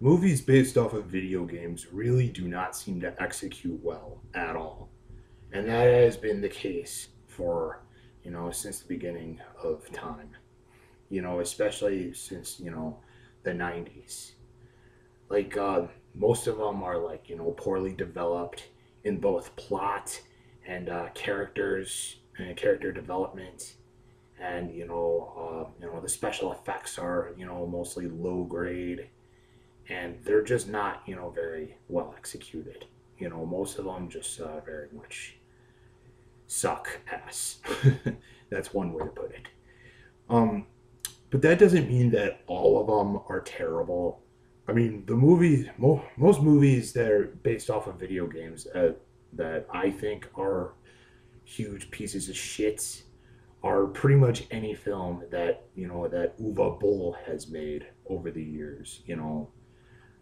Movies based off of video games really do not seem to execute well at all. And that has been the case for, since the beginning of time, especially since, the 90s. Like, most of them are, like, poorly developed in both plot and characters and character development. And, the special effects are, mostly low grade, and they're just not very well executed. Most of them just very much suck ass. That's one way to put it. um but that doesn't mean that all of them are terrible. I mean, the movies, most movies that are based off of video games that I think are huge pieces of shit are pretty much any film that that Uwe Boll has made over the years.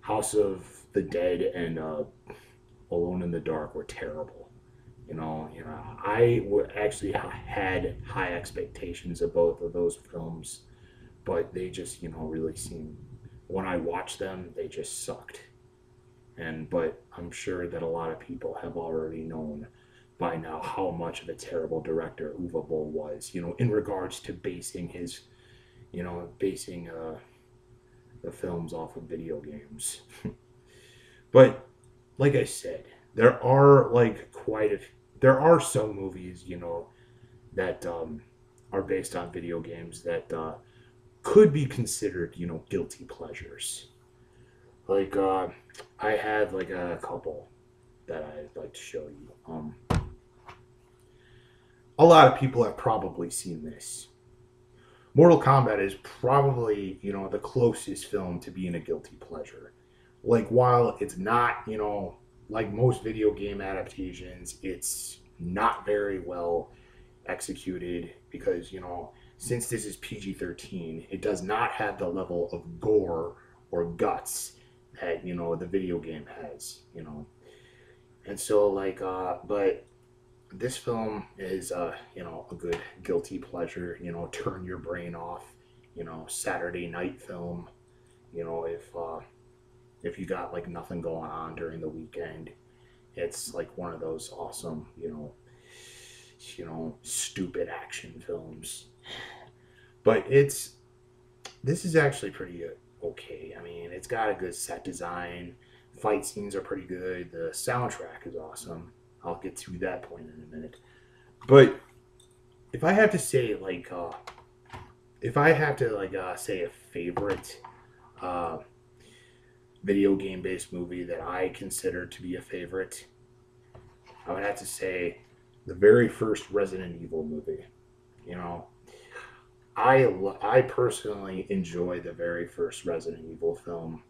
House of the Dead and Alone in the Dark were terrible. Actually had high expectations of both of those films, but they just really seem, when I watched them, they just sucked. But I'm sure that a lot of people have already known by now how much of a terrible director Uwe Boll was. In regards to basing the films off of video games. But like I said, there are there are some movies, that are based on video games that could be considered, guilty pleasures. Like, I have like a couple that I'd like to show you. A lot of people have probably seen this. Mortal Kombat is probably, the closest film to being a guilty pleasure. Like, while it's not, like most video game adaptations, it's not very well executed because, since this is PG-13, it does not have the level of gore or guts that, the video game has. And so, like, but this film is, a good guilty pleasure, turn your brain off, Saturday night film, if you got like nothing going on during the weekend, it's like one of those awesome, stupid action films. But this is actually pretty okay. I mean, it's got a good set design. Fight scenes are pretty good. The soundtrack is awesome. I'll get to that point in a minute. But if I have to say if I have to say a favorite uh, video game based movie that I consider to be a favorite, I would have to say the very first Resident Evil movie. You know, I personally enjoy the very first Resident Evil film.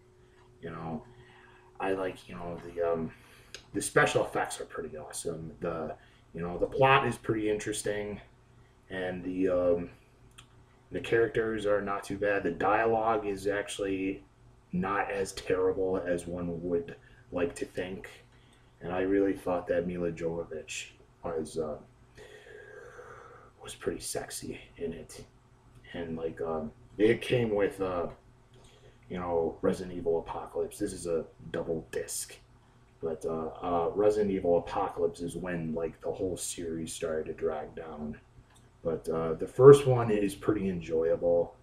You know, I like the special effects are pretty awesome. The plot is pretty interesting, and the characters are not too bad. The dialogue is actually not as terrible as one would like to think, and I really thought that Mila Jovovich was uh, was pretty sexy in it, and it came with Resident Evil Apocalypse. This is a double disc. But Resident Evil Apocalypse is when like the whole series started to drag down. But the first one is pretty enjoyable.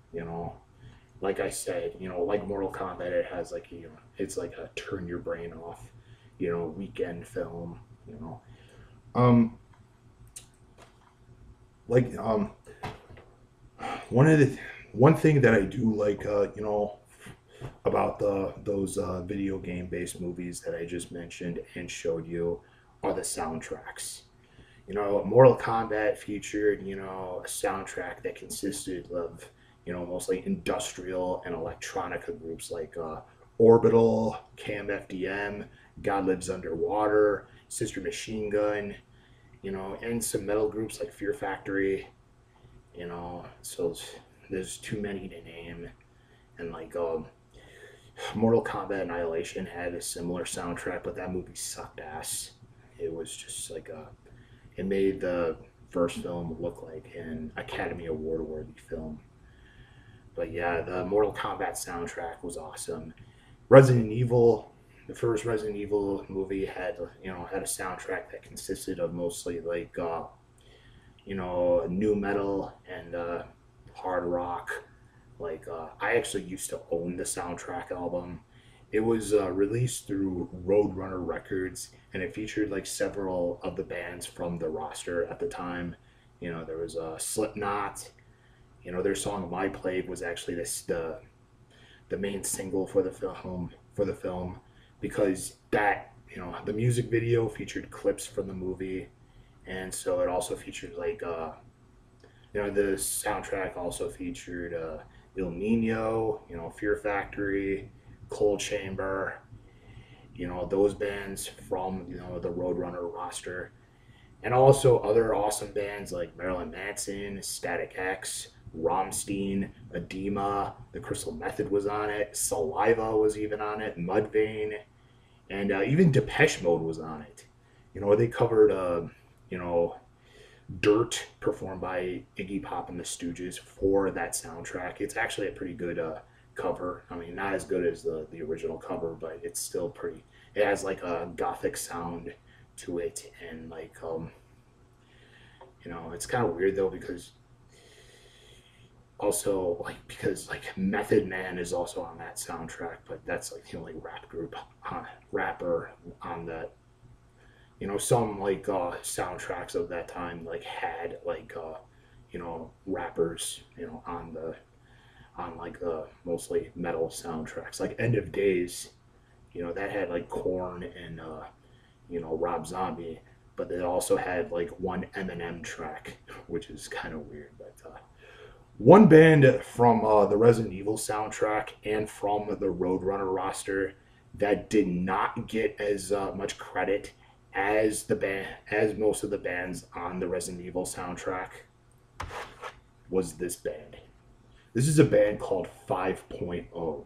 Like I said, like Mortal Kombat, it has it's like a turn your brain off, weekend film. Um, like one of the one thing that I do like, about those video game based movies that I just mentioned and showed you are the soundtracks. Mortal Kombat featured, a soundtrack that consisted of, mostly industrial and electronica groups like Orbital, KMFDM, God Lives Underwater, Sister Machine Gun, and some metal groups like Fear Factory, so there's too many to name. And Mortal Kombat Annihilation had a similar soundtrack, but that movie sucked ass. It was just it made the first film look like an Academy Award worthy film. But yeah, the Mortal Kombat soundtrack was awesome. Resident Evil, the first Resident Evil movie had had a soundtrack that consisted of mostly like new metal and hard rock. Like I actually used to own the soundtrack album. It was released through Roadrunner Records, and it featured like several of the bands from the roster at the time. There was Slipknot. Their song "My Plague" was actually the main single for the film because that the music video featured clips from the movie, and so it also featured like the soundtrack also featured Il Nino, Fear Factory, Cold Chamber, those bands from the Roadrunner roster, and also other awesome bands like Marilyn Manson, Static X, Rammstein, Edema, The Crystal Method was on it, Saliva was even on it, Mudvayne, and even Depeche Mode was on it. They covered Dirt, performed by Iggy Pop and the Stooges, for that soundtrack. It's actually a pretty good cover. I mean, not as good as the original cover, but it's still pretty. It has like a gothic sound to it, and like it's kind of weird though because Method Man is also on that soundtrack, but that's like the only rapper on that. Some like soundtracks of that time like had like rappers on like the mostly metal soundtracks, like End of Days. That had like Korn and Rob Zombie, but it also had like one Eminem track, which is kind of weird. But one band from the Resident Evil soundtrack and from the Roadrunner roster that did not get as much credit as most of the bands on the Resident Evil soundtrack was this band. This is a band called 5.0,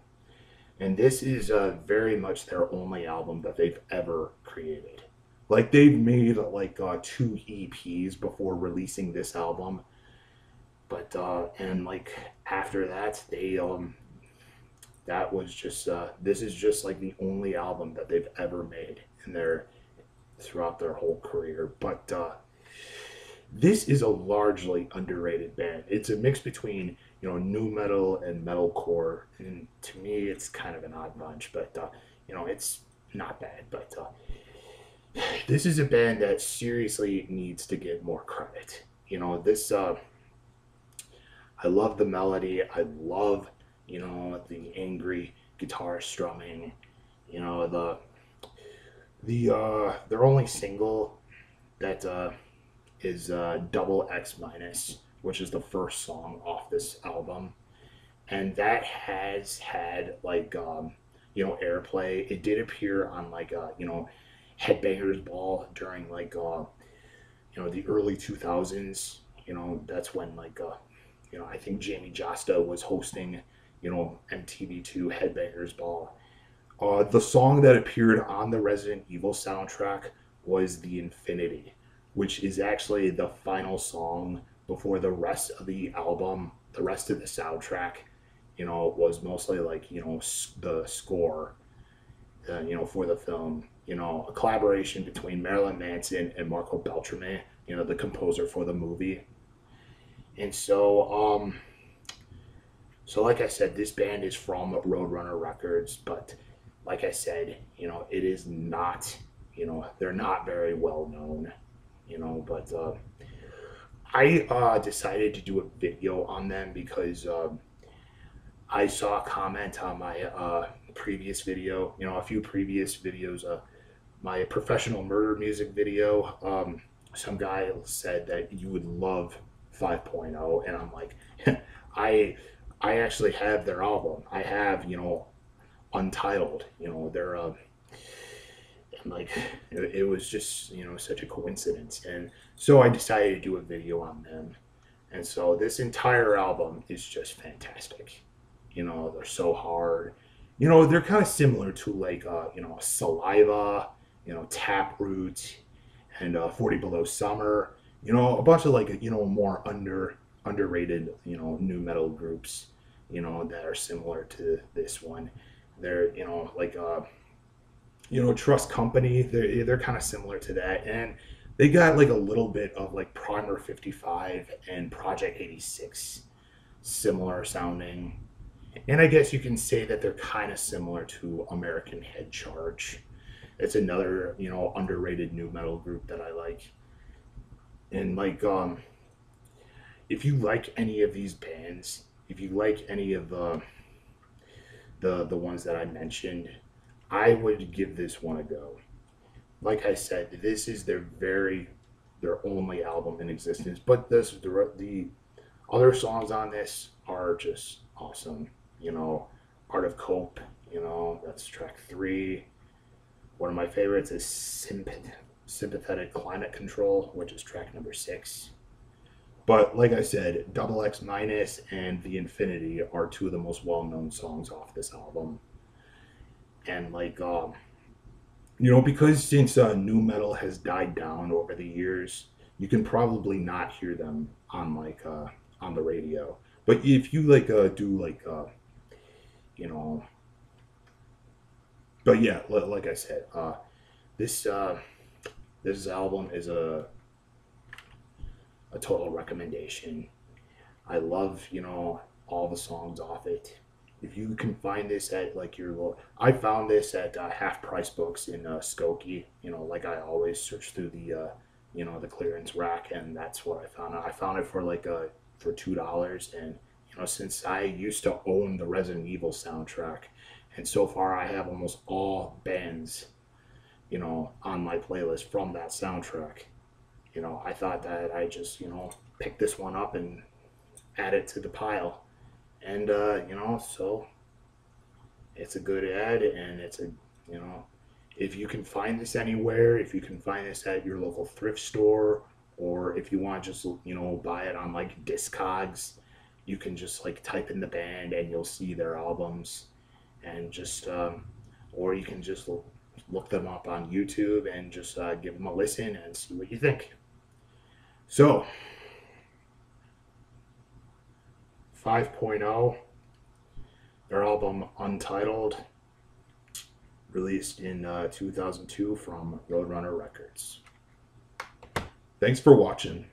and this is very much their only album that they've ever created. Like they've made like 2 EPs before releasing this album, but and like after that that was just this is just like the only album that they've ever made in their throughout their whole career. But this is a largely underrated band. It's a mix between new metal and metalcore, and to me it's kind of an odd bunch, but it's not bad. But this is a band that seriously needs to get more credit. This I love the melody. I love the angry guitar strumming. Their only single that is Double X Minus, which is the first song off this album, and that has had like airplay. It did appear on like Headbanger's Ball during like the early 2000s. That's when like I think Jamie Josta was hosting MTV2 Headbanger's Ball. The song that appeared on the Resident Evil soundtrack was The Infinity, which is actually the final song before the rest of the album. The rest of the soundtrack, was mostly like, the score, for the film, a collaboration between Marilyn Manson and Marco Beltrame, the composer for the movie. And so, like I said, this band is from Roadrunner Records, but like I said, it is not, they're not very well known, but I decided to do a video on them because I saw a comment on my previous video, a few previous videos, my professional murder music video. Some guy said that you would love 5.0, and I'm like, I actually have their album. I have, Untitled, they're and like it was just such a coincidence, and so I decided to do a video on them. And so this entire album is just fantastic. They're so hard. They're kind of similar to like Saliva, Taproot, and 40 Below Summer. A bunch of like more underrated new metal groups that are similar to this one. They're, you know, like Trust Company. They're kind of similar to that, and they got like a little bit of like Primer 55 and Project 86 similar sounding. And I guess you can say that they're kind of similar to American Head Charge. It's another, underrated new metal group that I like. And like, if you like any of these bands, if you like any of the ones that I mentioned, I would give this one a go. Like I said, this is their only album in existence. But the other songs on this are just awesome. Art of Cope. That's track 3. One of my favorites is Sympathetic Climate Control, which is track number 6. But like I said, Double X Minus and The Infinity are two of the most well-known songs off this album. And like, because since new metal has died down over the years, you can probably not hear them on on the radio. But if you do you know, but yeah, like I said, this this album is a total recommendation. I love, all the songs off it. If you can find this at like I found this at Half Price Books in Skokie. Like I always search through the the clearance rack, and that's what I found. I found it for for $2, and since I used to own the Resident Evil soundtrack, and so far I have almost all bands on my playlist from that soundtrack. I thought that I just, pick this one up and add it to the pile. And, so it's a good ad, and it's if you can find this anywhere, if you can find this at your local thrift store, or if you want to just, buy it on like Discogs, you can just type in the band and you'll see their albums, and just, or you can just look them up on YouTube and just give them a listen and see what you think. So, 5.0, their album Untitled, released in 2002 from Roadrunner Records. Thanks for watching.